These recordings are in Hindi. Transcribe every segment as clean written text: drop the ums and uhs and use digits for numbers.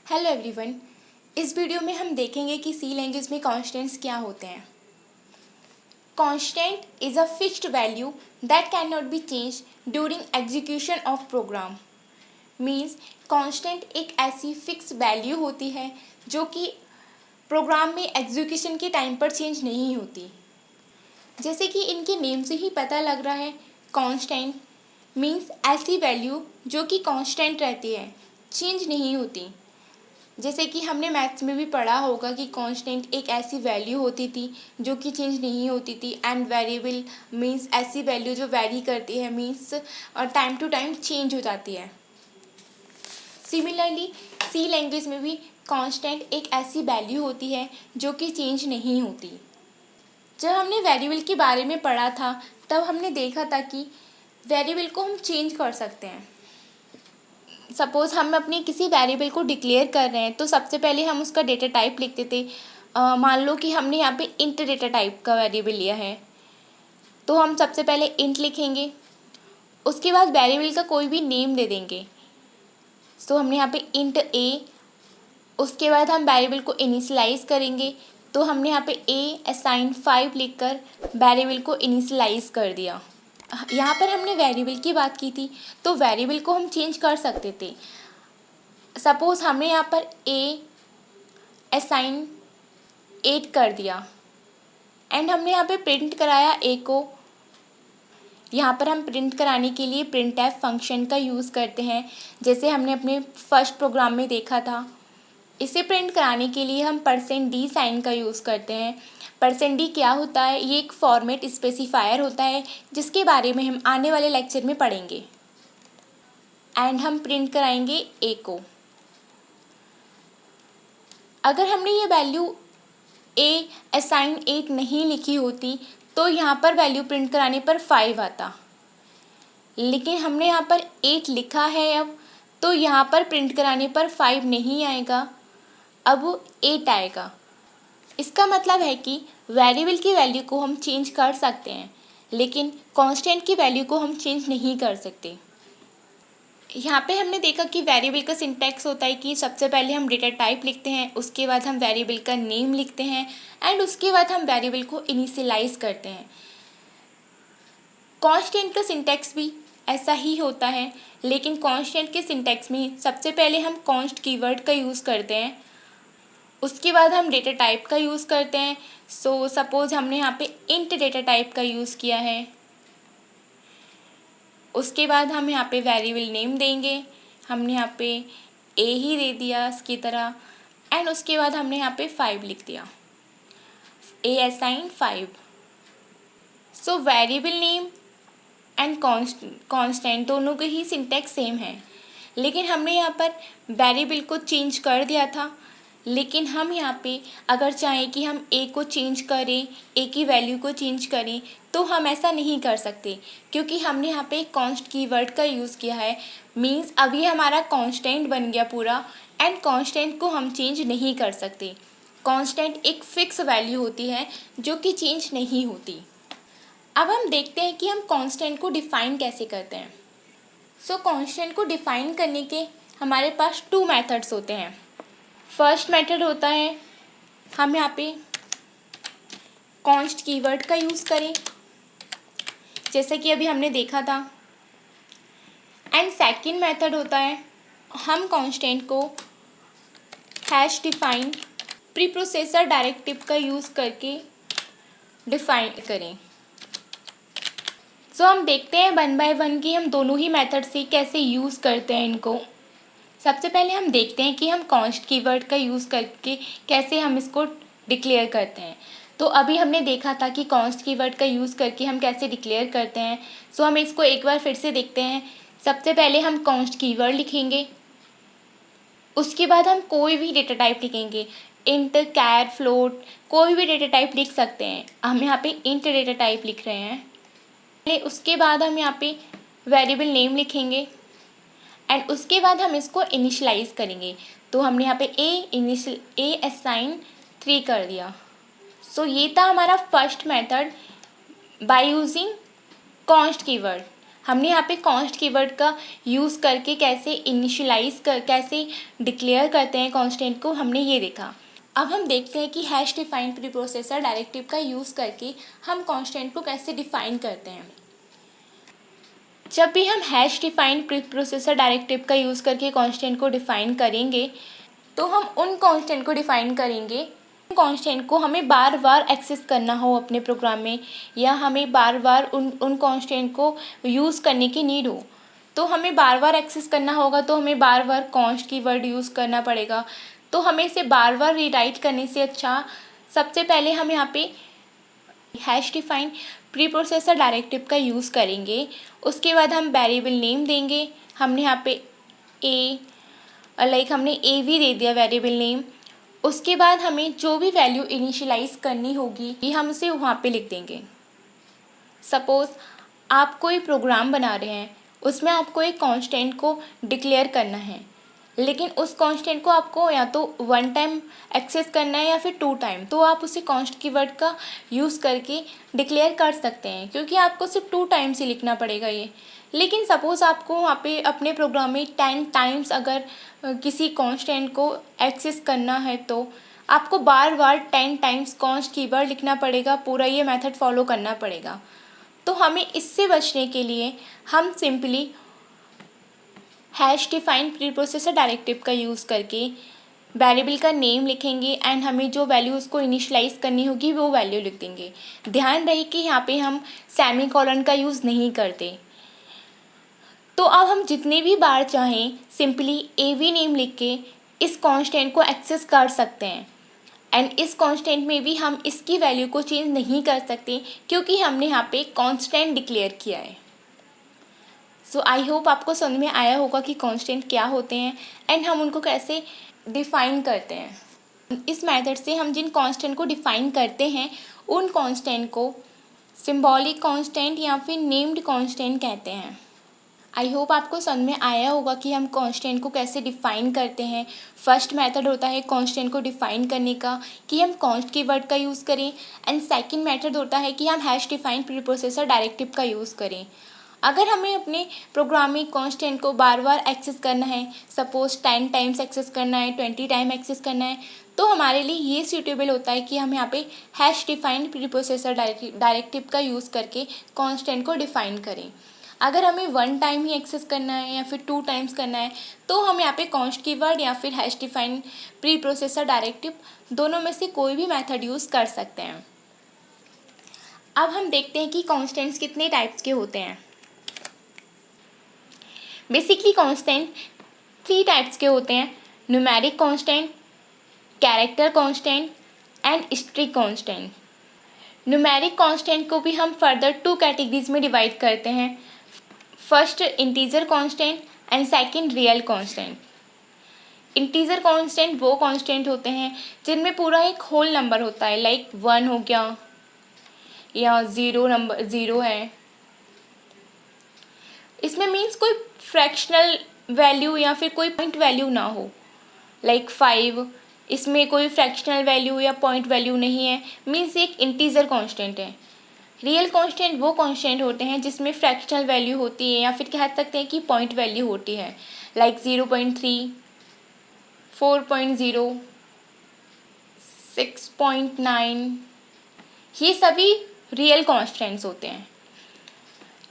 Hello everyone. इस वीडियो में हम देखेंगे कि सी लैंग्वेज में कॉन्स्टेंट्स क्या होते हैं। Constant is a fixed value that can not be change during execution of program. Means constant एक ऐसी फिक्स वैल्यू होती है जो कि प्रोग्राम में एग्जीक्यूशन के टाइम पर चेंज नहीं होती। जैसे कि इनके नेम से ही पता लग रहा है, कांस्टेंट मीन्स ऐसी वैल्यू जो कि कांस्टेंट रहती है, चेंज नहीं होती। जैसे कि हमने मैथ्स में भी पढ़ा होगा कि कांस्टेंट एक ऐसी वैल्यू होती थी जो कि चेंज नहीं होती थी, एंड वेरिएबल मीन्स ऐसी वैल्यू जो वेरी करती है, मीन्स और टाइम टू टाइम चेंज हो जाती है। सिमिलरली सी लैंग्वेज में भी कांस्टेंट एक ऐसी वैल्यू होती है जो कि चेंज नहीं होती। जब हमने वेरिएबल के बारे में पढ़ा था तब हमने देखा था कि वेरिएबल को हम चेंज कर सकते हैं। सपोज़ हम अपनी किसी वेरिएबल को डिक्लेयर कर रहे हैं तो सबसे पहले हम उसका डेटा टाइप लिखते थे। मान लो कि हमने यहाँ पे इंट डेटा टाइप का वेरिएबल लिया है, तो हम सबसे पहले इंट लिखेंगे, उसके बाद वेरिएबल का कोई भी नेम दे देंगे। तो हमने यहाँ पे इंट ए, उसके बाद हम वेरिएबल को इनिशियलाइज़ करेंगे, तो हमने यहाँ पे ए असाइन 5 लिख कर वेरिएबल को इनिशियलाइज़ कर दिया। यहाँ पर हमने वेरिएबल की बात की थी, तो वेरिएबल को हम चेंज कर सकते थे। सपोज़ हमने यहाँ पर ए असाइन 8 कर दिया एंड हमने यहाँ पे प्रिंट कराया ए को। यहाँ पर हम प्रिंट कराने के लिए प्रिंटफ फंक्शन का यूज़ करते हैं, जैसे हमने अपने फर्स्ट प्रोग्राम में देखा था। इसे प्रिंट कराने के लिए हम %d साइन का यूज़ करते हैं। %d क्या होता है? ये एक फॉर्मेट स्पेसिफायर होता है जिसके बारे में हम आने वाले लेक्चर में पढ़ेंगे। एंड हम प्रिंट कराएंगे ए को। अगर हमने ये वैल्यू ए असाइन 8 नहीं लिखी होती तो यहाँ पर वैल्यू प्रिंट कराने पर 5 आता, लेकिन हमने यहाँ पर 8 लिखा है अब, तो यहाँ पर प्रिंट कराने पर 5 नहीं आएगा, अब 8 आएगा। इसका मतलब है कि वेरिएबल की वैल्यू को हम चेंज कर सकते हैं, लेकिन कांस्टेंट की वैल्यू को हम चेंज नहीं कर सकते। यहाँ पे हमने देखा कि वेरिएबल का सिंटैक्स होता है कि सबसे पहले हम डेटा टाइप लिखते हैं, उसके बाद हम वेरिएबल का नेम लिखते हैं एंड उसके बाद हम वेरिएबल को इनिशियलाइज करते हैं। कांस्टेंट का सिंटैक्स भी ऐसा ही होता है, लेकिन कांस्टेंट के सिंटैक्स में सबसे पहले हम कांस्ट कीवर्ड का यूज़ करते हैं, उसके बाद हम डेटा टाइप का यूज़ करते हैं। सो सपोज़ हमने यहाँ पे इंट डेटा टाइप का यूज़ किया है, उसके बाद हम यहाँ पे वेरिएबल नेम देंगे, हमने यहाँ पे ए ही दे दिया इसकी तरह, एंड उसके बाद हमने यहाँ पे 5 लिख दिया, a assign 5। So variable name and constant दोनों के ही सिंटैक्स सेम है, लेकिन हमने यहाँ पर वेरिएबल को चेंज कर दिया था। लेकिन हम यहाँ पे अगर चाहें कि हम ए को चेंज करें, ए की वैल्यू को चेंज करें, तो हम ऐसा नहीं कर सकते, क्योंकि हमने यहाँ पे कांस्ट कीवर्ड का यूज़ किया है। मीन्स अभी हमारा कांस्टेंट बन गया पूरा, एंड कांस्टेंट को हम चेंज नहीं कर सकते। कांस्टेंट एक फ़िक्स वैल्यू होती है जो कि चेंज नहीं होती। अब हम देखते हैं कि हम कांस्टेंट को डिफ़ाइन कैसे करते हैं। सो कांस्टेंट को डिफ़ाइन करने के हमारे पास 2 मेथड्स होते हैं। फर्स्ट मेथड होता है हम यहाँ पे कांस्ट कीवर्ड का यूज़ करें, जैसे कि अभी हमने देखा था। एंड सेकंड मेथड होता है हम कांस्टेंट को hash define pre processor directive का यूज़ करके डिफाइन करें। सो हम देखते हैं 1 बाय 1 कि हम दोनों ही मेथड से कैसे यूज़ करते हैं इनको। सबसे पहले हम देखते हैं कि हम कांस्ट कीवर्ड का यूज़ करके कैसे हम इसको डिक्लेयर करते हैं। तो अभी हमने देखा था कि कांस्ट कीवर्ड का यूज़ करके हम कैसे डिक्लेयर करते हैं। सो हम इसको एक बार फिर से देखते हैं। सबसे पहले हम कांस्ट कीवर्ड लिखेंगे, उसके बाद हम कोई भी डेटा टाइप लिखेंगे, इंट, कैर, फ्लोट, कोई भी डेटा टाइप लिख सकते हैं। हम यहाँ पे इंट डेटा टाइप लिख रहे हैं। उसके बाद हम यहाँ पे वेरिएबल नेम लिखेंगे एंड उसके बाद हम इसको इनिशियलाइज करेंगे। तो हमने यहाँ पे ए असाइन 3 कर दिया। ये था हमारा first method by using const keyword. हमने यहाँ पे कॉन्स्ट कीवर्ड का यूज़ करके कैसे डिक्लेयर करते हैं कांस्टेंट को, हमने ये देखा। अब हम देखते हैं कि hash defined pre processor directive का यूज़ करके हम कांस्टेंट को कैसे डिफाइन करते हैं। जब भी हम hash defined pre processor directive का यूज़ करके कांस्टेंट को डिफाइन करेंगे तो हम उन कांस्टेंट को डिफाइन करेंगे कांस्टेंट को हमें बार बार एक्सेस करना हो अपने प्रोग्राम में, या हमें बार बार उन कांस्टेंट को यूज़ करने की नीड हो, तो हमें बार बार एक्सेस करना होगा, तो हमें बार बार कॉन्स्ट कीवर्ड यूज़ करना पड़ेगा। तो हमें इसे बार बार रीराइट करने से अच्छा सबसे पहले हम यहाँ पे hash define pre processor directive का यूज़ करेंगे। उसके बाद हम वेरिएबल नेम देंगे। हमने यहाँ पे हमने ए भी दे दिया वेरिएबल नेम। उसके बाद हमें जो भी वैल्यू इनिशियलाइज़ करनी होगी ये हम उसे वहाँ पे लिख देंगे। सपोज़ आप कोई प्रोग्राम बना रहे हैं, उसमें आपको एक कांस्टेंट को डिक्लेयर करना है, लेकिन उस कांस्टेंट को आपको या तो 1 टाइम एक्सेस करना है या फिर 2 टाइम, तो आप उसे कॉन्स्ट कीवर्ड का यूज़ करके डिक्लेयर कर सकते हैं, क्योंकि आपको सिर्फ 2 टाइम्स ही लिखना पड़ेगा ये। लेकिन सपोज़ आपको वहाँ पे अपने प्रोग्राम में 10 टाइम्स अगर किसी कांस्टेंट को एक्सेस करना है तो आपको बार बार 10 टाइम्स कॉन्स्ट कीवर्ड लिखना पड़ेगा, पूरा ये मेथड फॉलो करना पड़ेगा। तो हमें इससे बचने के लिए हम simply hash define pre processor directive का यूज़ करके वेरिएबल का नेम लिखेंगे एंड हमें जो वैल्यू उसको इनिशियलाइज़ करनी होगी वो वैल्यू लिख देंगे। ध्यान रहे कि यहाँ पे हम सेमीकोलन का यूज़ नहीं करते। तो अब हम जितने भी बार चाहें सिंपली एवी नेम लिख के इस कांस्टेंट को एक्सेस कर सकते हैं, एंड इस कांस्टेंट में भी हम इसकी वैल्यू को चेंज नहीं कर सकते क्योंकि हमने यहाँ पे कांस्टेंट डिक्लेयर किया है। सो आई होप आपको समझ में आया होगा कि कांस्टेंट क्या होते हैं एंड हम उनको कैसे डिफ़ाइन करते हैं। इस मेथड से हम जिन कांस्टेंट को डिफ़ाइन करते हैं उन कांस्टेंट को सिंबॉलिक कांस्टेंट या फिर नेम्ड कांस्टेंट कहते हैं। आई होप आपको समझ में आया होगा कि हम कांस्टेंट को कैसे डिफ़ाइन करते हैं। फर्स्ट मेथड होता है कांस्टेंट को डिफ़ाइन करने का कि हम कॉन्स्ट कीवर्ड का यूज़ करें, एंड सेकंड मेथड होता है कि हम hash define pre processor directive का यूज़ करें। अगर हमें अपने प्रोग्राम में कांस्टेंट को बार बार एक्सेस करना है, सपोज़ 10 टाइम्स एक्सेस करना है, 20 टाइम एक्सेस करना है, तो हमारे लिए ये सूटेबल होता है कि हम यहाँ पे hash defined pre processor directive का यूज़ करके कांस्टेंट को डिफ़ाइन करें। अगर हमें 1 टाइम ही एक्सेस करना है या फिर 2 टाइम्स करना है तो हम यहाँ पे कॉन्स्ट कीवर्ड या फिर hash defined pre processor directive दोनों में से कोई भी मेथड यूज़ कर सकते हैं। अब हम देखते हैं कि कांस्टेंट्स कितने टाइप्स के होते हैं। बेसिकली कांस्टेंट 3 टाइप्स के होते हैं: numeric constant, character constant and string constant. Numeric constant को भी हम फर्दर 2 कैटेगरीज में डिवाइड करते हैं। First integer constant and second real constant. Integer constant वो कांस्टेंट होते हैं जिनमें पूरा एक होल नंबर होता है, लाइक 1 हो गया या 0 है। इसमें मीन्स कोई फ्रैक्शनल वैल्यू या फिर कोई पॉइंट वैल्यू ना हो, लाइक 5, इसमें कोई फ्रैक्शनल वैल्यू या पॉइंट वैल्यू नहीं है, मीन्स एक इंटीजर कांस्टेंट है। रियल कांस्टेंट वो कांस्टेंट होते हैं जिसमें फ्रैक्शनल वैल्यू होती है या फिर कह सकते हैं कि पॉइंट वैल्यू होती है, लाइक 0.3, 4.0, 6.9, ये सभी रियल कांस्टेंट्स होते हैं।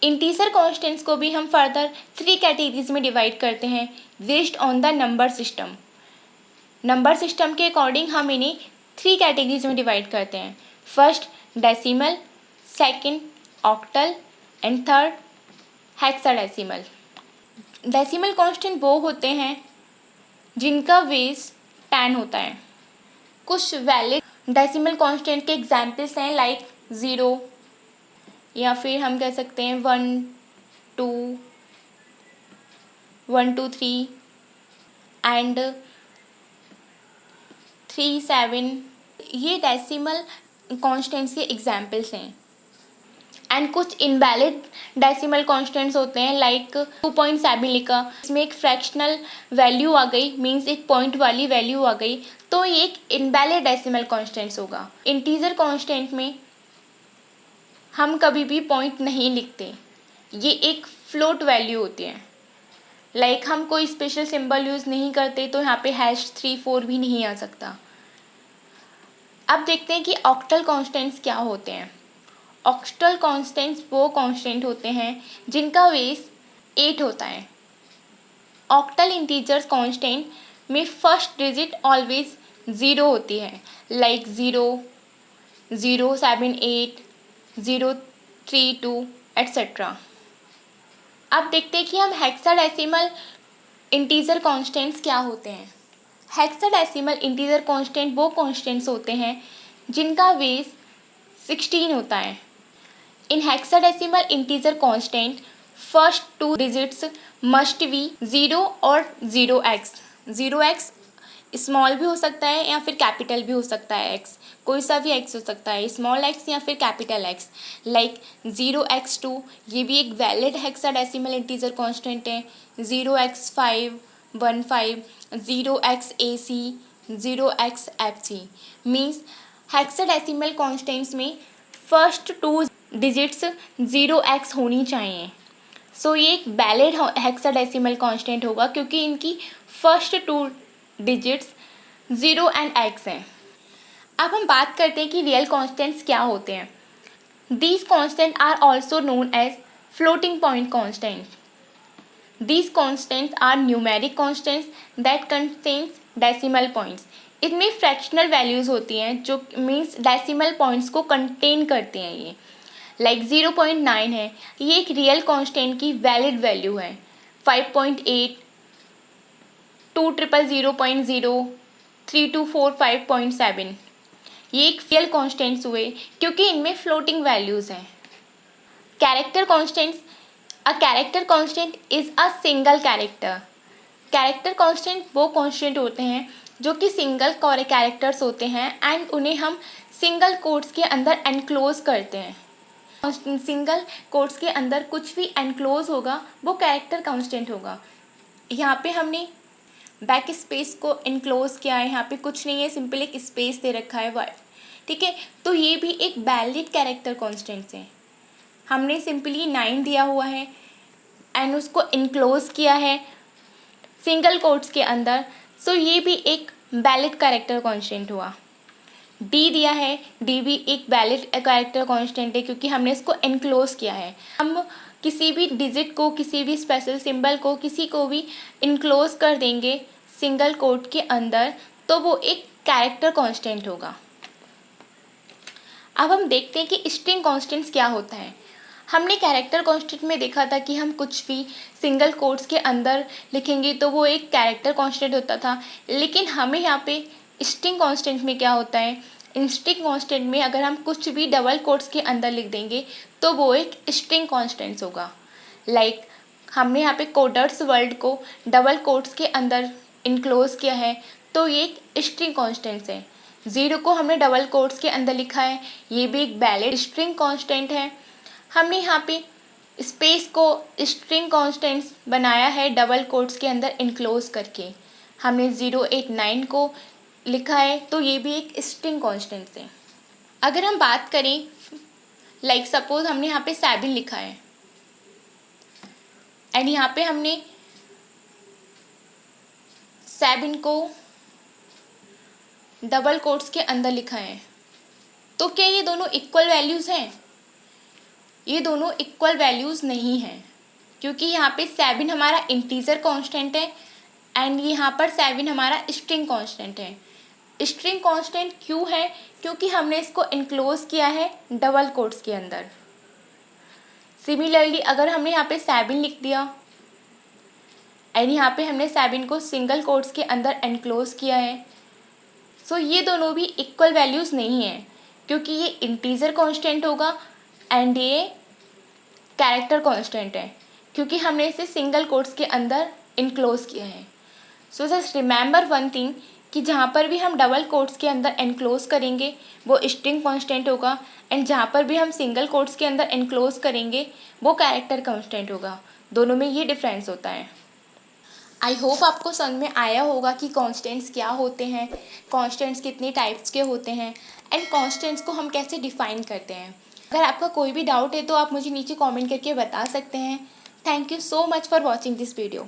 इंटीजर कांस्टेंट्स को भी हम फर्दर 3 कैटेगरीज में डिवाइड करते हैं based on the number system. Number system के अकॉर्डिंग हम इन्हें 3 कैटेगरीज में डिवाइड करते हैं। First decimal, second octal and third hexadecimal. Decimal constant वो होते हैं जिनका बेस 10 होता है। कुछ वैलिड डेसिमल कांस्टेंट के एग्जांपल्स हैं, लाइक 0, या फिर हम कह सकते हैं 1, 2, 1, 2, 3 एंड 3, 7। ये डेसिमल कांस्टेंट्स के एग्जांपल्स हैं। एंड कुछ इनवैलिड डेसिमल कांस्टेंट्स होते हैं, लाइक 2.7 लिखा, इसमें एक फ्रैक्शनल वैल्यू आ गई, मींस एक पॉइंट वाली वैल्यू आ गई, तो ये एक इनवैलिड डेसिमल कांस्टेंट्स होगा। इंटीजर कांस्टेंट में हम कभी भी पॉइंट नहीं लिखते, ये एक फ्लोट वैल्यू होती हैं। लाइक हम कोई स्पेशल सिंबल यूज़ नहीं करते तो यहाँ पे #3 4 भी नहीं आ सकता। अब देखते हैं कि ऑक्टल कॉन्स्टेंट्स क्या होते हैं। ऑक्टल कॉन्स्टेंट्स वो कॉन्स्टेंट होते हैं जिनका बेस 8 होता है। ऑक्टल इंटीजर्स कांस्टेंट में फर्स्ट डिजिट ऑलवेज 0 होती है, लाइक 0 0 7 8 0 3 2 एट्सेट्रा। अब देखते हैं कि हम हेक्साडेसिमल इंटीजर कांस्टेंट्स क्या होते हैं। हेक्साडेसिमल इंटीजर कांस्टेंट वो कांस्टेंट्स होते हैं जिनका बेस 16 होता है। इन hexadecimal integer constant first 2 digits must be 0 और 0x। 0x स्मॉल भी हो सकता है या फिर कैपिटल भी हो सकता है, x कोई सा भी x हो सकता है, स्मॉल x या फिर कैपिटल x। लाइक 0x2 ये भी एक वैलिड हेक्साडेसिमल इंटीजर कांस्टेंट है। 0x5 15 0xAC 0xFC means hexadecimal constants में फर्स्ट 2 डिजिट्स 0x होनी चाहिए। सो ये एक वैलिड हेक्साडेसिमल कांस्टेंट होगा क्योंकि इनकी फर्स्ट 2 डिजिट्स 0 एंड x हैं। अब हम बात करते हैं कि रियल कांस्टेंट्स क्या होते हैं। These constant are also known as floating point constant. These constants are numeric constants that contains decimal points. इनमें फ्रैक्शनल वैल्यूज़ होती हैं जो मीन्स डेसिमल पॉइंट्स को कंटेन करते हैं। ये लाइक 0.9 है, ये एक रियल कांस्टेंट की वैलिड वैल्यू है। 5.8 200.0 3245.7 ये एक रियल कांस्टेंट्स हुए क्योंकि इनमें फ्लोटिंग वैल्यूज़ हैं। Character constants, a character constant is a single character. Character constant वो कांस्टेंट होते हैं जो कि सिंगल कैरेक्टर्स होते हैं एंड उन्हें हम सिंगल कोट्स के अंदर एनक्लोज करते हैं। सिंगल कोट्स के अंदर कुछ भी एनक्लोज होगा वो कैरेक्टर कांस्टेंट होगा। यहाँ पे हमने बैक स्पेस को इनक्लोज किया है, यहाँ पे कुछ नहीं है, सिंपल एक स्पेस दे रखा है वाइट, ठीक है। तो ये भी एक वैलिड कैरेक्टर कांस्टेंट्स है। हमने सिंपली 9 दिया हुआ है एंड उसको इनक्लोज किया है सिंगल कोट्स के अंदर, सो ये भी एक वैलिड कैरेक्टर कांस्टेंट हुआ। डी दिया है, डी भी एक वैलिड कैरेक्टर कांस्टेंट है क्योंकि हमने इसको इनक्लोज किया है। हम किसी भी डिजिट को, किसी भी स्पेशल सिंबल को, किसी को भी इनक्लोज कर देंगे सिंगल कोट के अंदर तो वो एक कैरेक्टर कांस्टेंट होगा। अब हम देखते हैं कि स्ट्रिंग कांस्टेंट्स क्या होता है। हमने कैरेक्टर कांस्टेंट में देखा था कि हम कुछ भी सिंगल कोट्स के अंदर लिखेंगे तो वो एक कैरेक्टर कांस्टेंट होता था, लेकिन हमें यहाँ पे स्ट्रिंग कांस्टेंट में क्या होता है, स्ट्रिंग कांस्टेंट में अगर हम कुछ भी डबल कोट्स के अंदर लिख देंगे तो वो एक स्ट्रिंग कांस्टेंट होगा। लाइक हमने यहाँ पे कोडर्स वर्ड को डबल कोट्स के अंदर इनक्लोज किया है तो ये एक स्ट्रिंग कांस्टेंट है। 0 को हमने डबल कोट्स के अंदर लिखा है, ये भी एक वैलिड स्ट्रिंग कांस्टेंट है। हमने यहाँ पे स्पेस को स्ट्रिंग कांस्टेंट्स बनाया है डबल कोट्स के अंदर इनक्लोज करके। हमने 089 को लिखा है तो ये भी एक स्ट्रिंग कांस्टेंट है। अगर हम बात करें लाइक सपोज हमने यहाँ पे 7 लिखा है एंड यहाँ पे हमने 7 को डबल कोट्स के अंदर लिखा है, तो क्या ये दोनों इक्वल वैल्यूज़ हैं? ये दोनों इक्वल वैल्यूज़ नहीं हैं क्योंकि यहाँ पे 7 हमारा इंटीजर कांस्टेंट है एंड यहाँ पर 7 हमारा स्ट्रिंग कांस्टेंट है। स्ट्रिंग कांस्टेंट क्यों है? क्योंकि हमने इसको इनक्लोज किया है डबल कोट्स के अंदर। सिमिलरली अगर हमने यहाँ पे 7 लिख दिया एंड यहाँ पे हमने 7 को सिंगल कोट्स के अंदर एनक्लोज किया है, सो ये दोनों भी इक्वल वैल्यूज़ नहीं हैं क्योंकि ये इंटीजर कांस्टेंट होगा एंड ये कैरेक्टर कांस्टेंट है क्योंकि हमने इसे सिंगल कोट्स के अंदर इनक्लोज किया है। So just remember one thing कि जहाँ पर भी हम डबल कोट्स के अंदर एनक्लोज करेंगे वो स्ट्रिंग कांस्टेंट होगा एंड जहाँ पर भी हम सिंगल कोट्स के अंदर एनक्लोज करेंगे वो कैरेक्टर कांस्टेंट होगा। दोनों में ये डिफरेंस होता है। आई होप आपको समझ में आया होगा कि कांस्टेंट्स क्या होते हैं, कांस्टेंट्स कितने टाइप्स के होते हैं एंड कांस्टेंट्स को हम कैसे डिफ़ाइन करते हैं। अगर आपका कोई भी डाउट है तो आप मुझे नीचे कमेंट करके बता सकते हैं। Thank you so much for watching this video.